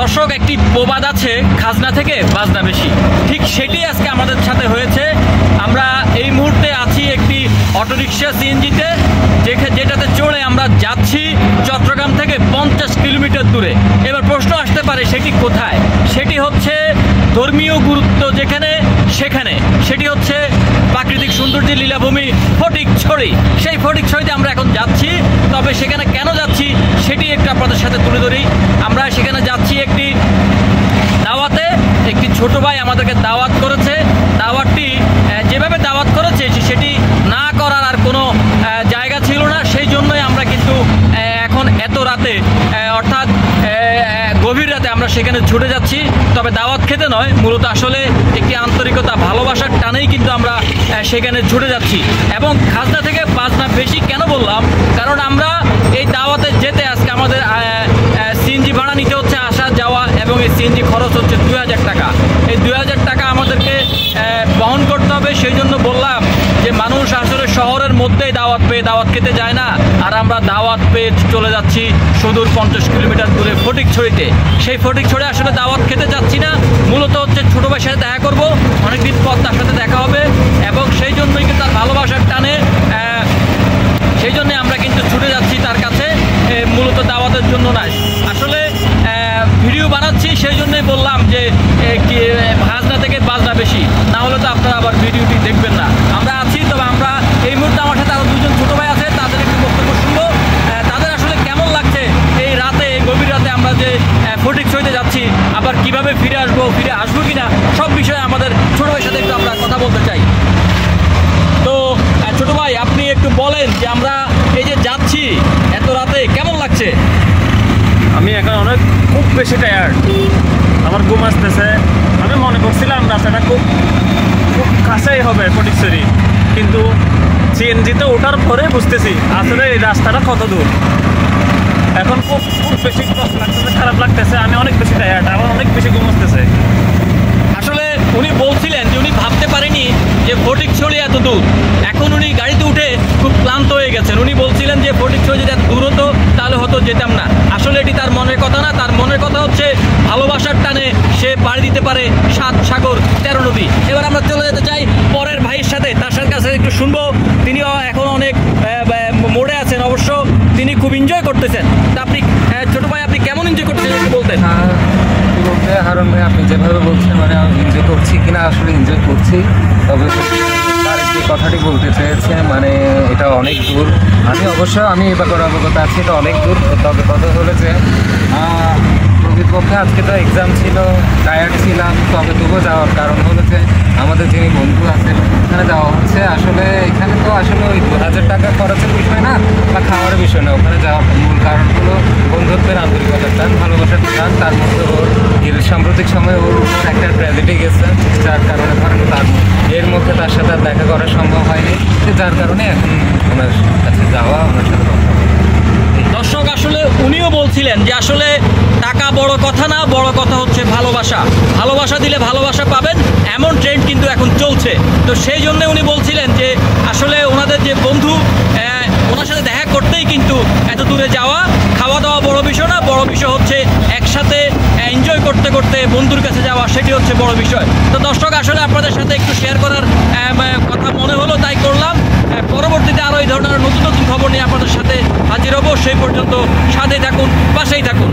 দর্শক, একটি প্রবাদ আছে, খাজনা থেকে বাজনা বেশি। ঠিক সেটি আজকে আমাদের সাথে হয়েছে। আমরা এই মুহূর্তে আছি একটি অটোরিকশা সিএনজিতে, যেটাতে চড়ে আমরা যাচ্ছি চট্টগ্রাম থেকে 50 কিলোমিটার দূরে। এবার প্রশ্ন আসতে পারে সেটি কোথায়? সেটি হচ্ছে ধর্মীয় গুরুত্ব যেখানে সেখানে, সেটি হচ্ছে প্রাকৃতিক সৌন্দর্যের লীলাভূমি ফটিকছড়ি। সেই ফটিকছড়িতে আমরা এখন যাচ্ছি। তবে সেখানে কেন যাচ্ছি সেটি একটু আপনাদের সাথে তুলে ধরি। আমরা সেখানে যাচ্ছি একটি দাওয়াতে। একটি ছোট ভাই আমাদেরকে দাওয়াত করেছে। দাওয়াতটি যেভাবে দাওয়াত করেছে সেটি না করার আর কোনো জায়গা ছিল না। সেই জন্যই আমরা কিন্তু এখন এত রাতে, অর্থাৎ গভীর রাতে আমরা সেখানে ছুটে যাচ্ছি। তবে দাওয়াত খেতে নয়, মূলত আসলে একটি আন্তরিকতা, ভালোবাসার টানেই কিন্তু আমরা সেখানে ছুটে যাচ্ছি। এবং খাজনা থেকে বাজনা বেশি কেন বললাম? কারণ আমরা এই দাওয়াতে যেতে আজকে আমাদের সিএনজি ভাড়া নিতে হচ্ছে আসা যাওয়া, এবং এই সিএনজি খরচ হচ্ছে 2000 টাকা। এই 2000 টাকা আমাদেরকে বহন করতে হবে। সেই জন্য বললাম যে মানুষ আসলে শহরের মধ্যেই দাওয়াত পেয়ে দাওয়াত খেতে যায় না, আর আমরা দাওয়াত পেয়ে চলে যাচ্ছি সুদূর 50 কিলোমিটার দূরে ফটিকছড়িতে। সেই ফটিকছড়ি আসলে দাওয়াত খেতে যাচ্ছি না, মূলত হচ্ছে ছোটো ভাইয়ের সাথে দেখা করবো, অনেকদিন পর তার সাথে দেখা হবে, এবং সেই জন্যই কিন্তু তার ভালোবাসার টানে সেই জন্যে আমরা কিন্তু ছুটে যাচ্ছি তার কাছে, মূলত দাওয়াতের জন্য নয়। আসলে ভিডিও বানাচ্ছি, সেই জন্যই বললাম যে খাজনা থেকে বাজনা বেশি, না হলে তো আপনারা আবার ভিডিওটি দেখবেন না। আমরা আছি, তবে আমরা এই মুহূর্তে আমার সাথে আরও দুজন ছোটো ভাই আছে, তাদের একটু বক্তব্য শুনবো। তাদের আসলে কেমন লাগছে এই রাতে, গভীর রাতে আমরা যে ফটিকছড়িতে যাচ্ছি, আবার কিভাবে ফিরে আসবো কিনা, সব বিষয়ে আমাদের ছোটো ভাইয়ের সাথে একটু আমরা কথা বলতে চাই। তো ছোটো ভাই, আপনি একটু বলেন যে আমরা এই যে যাচ্ছি এত রাতে কেমন লাগছে? আমি এখন খুব বেশি টায়ার্ড, আমার ঘুম আসতেছে। আমি মনে করছিলাম রাস্তাটা খুব কাছেই হবে ফটিকছড়ি, কিন্তু সিএনজিতে ওঠার পরে বুঝতেছি আসলে এই রাস্তাটা কত দূর। এখন খুব বেশি কষ্ট লাগতেছে, খারাপ লাগতেছে। আমি অনেক বেশি টায়ার্ড, আমার অনেক বেশি ঘুম আসতেছে। আসলে উনি বলছিলেন যে উনি ভাবতে পারেনি যে ফটিকছড়ি এত দূর। এখন উনি গাড়িতে উঠে খুব ক্লান্ত হয়ে গেছেন। উনি বলছিলেন যে ফটিকছড়ি যদি এত দূর হতো তাহলে হয়তো যেতাম না। আসলে এটি তার মনের কথা না, তার মনের কথা হচ্ছে ভালোবাসার টানে সে পাড়ি দিতে পারে 7 সাগর 13 নদী। এবার আমরা চলে যেতে চাই পরের ভাইয়ের সাথে, তার কাছে একটু শুনবো। তিনিও এখন অনেক মোড়ে আছেন, অবশ্য তিনি খুব এনজয় করতেছেন। তা আপনি ছোটো ভাই, আপনি কেমন এনজয় করতেছেন একটু বলতেন? বলতে হারুন ভাই, আপনি যেভাবে বলছেন মানে আমি এনজয় করছি কিনা, আসলে এনজয় করছি। তবে তার যে কথাটি বলতে চেয়েছে মানে এটা অনেক দূর। আমি এই ব্যাপারে অবগত আছি, এটা অনেক দূর। তবে কথা হলো যে প্রকৃতপক্ষে আজকে তো এক্সাম ছিল, টায়ার্ড ছিলাম, তবে তবুও যাওয়ার কারণ হলো যে আমাদের যিনি বন্ধু আছেন ওখানে যাওয়া হচ্ছে। আসলে এখানে তো আসলে ওই 2000 টাকা খরচের বিষয় না বা খাওয়ার বিষয় না, ওখানে যাওয়ার মূল কারণ হলো বন্ধুত্বের আন্তরিকতার টান, ভালোবাসার টান। তার মধ্যে ওর সাম্প্রতিক সময়ে ওর একটা ট্র্যাজেডি গেছে, যার কারণে ধরেন এর মধ্যে তার সাথে আর দেখা করা সম্ভব হয়নি, যার কারণে এখন ওনার কাছে যাওয়া, ওনার সাথে কথা বলা। দর্শক, আসলে উনিও বলছিলেন যে আসলে টাকা বড় কথা না, বড় কথা হচ্ছে ভালোবাসা। ভালোবাসা দিলে ভালোবাসা পাবেন, এমন ট্রেন্ড কিন্তু এখন চলছে। তো সেই জন্য উনি বলছিলেন যে আসলে ওনাদের যে বন্ধু, ওনার সাথে দেখা করতেই কিন্তু এত দূরে যাওয়া। খাওয়া দাওয়া বড় বিষয় না, বড় বিষয় হচ্ছে একসাথে এনজয় করতে করতে বন্ধুর কাছে যাওয়া, সেটি হচ্ছে বড় বিষয়। তো দর্শক, আসলে আপনাদের সাথে একটু শেয়ার করার কথা মনে হলো, তাই করলাম। পরবর্তীতে আরও এই ধরনের নতুন নতুন খবর নিয়ে আপনাদের সাথে হাজির হব। সেই পর্যন্ত সাথেই থাকুন, পাশেই থাকুন।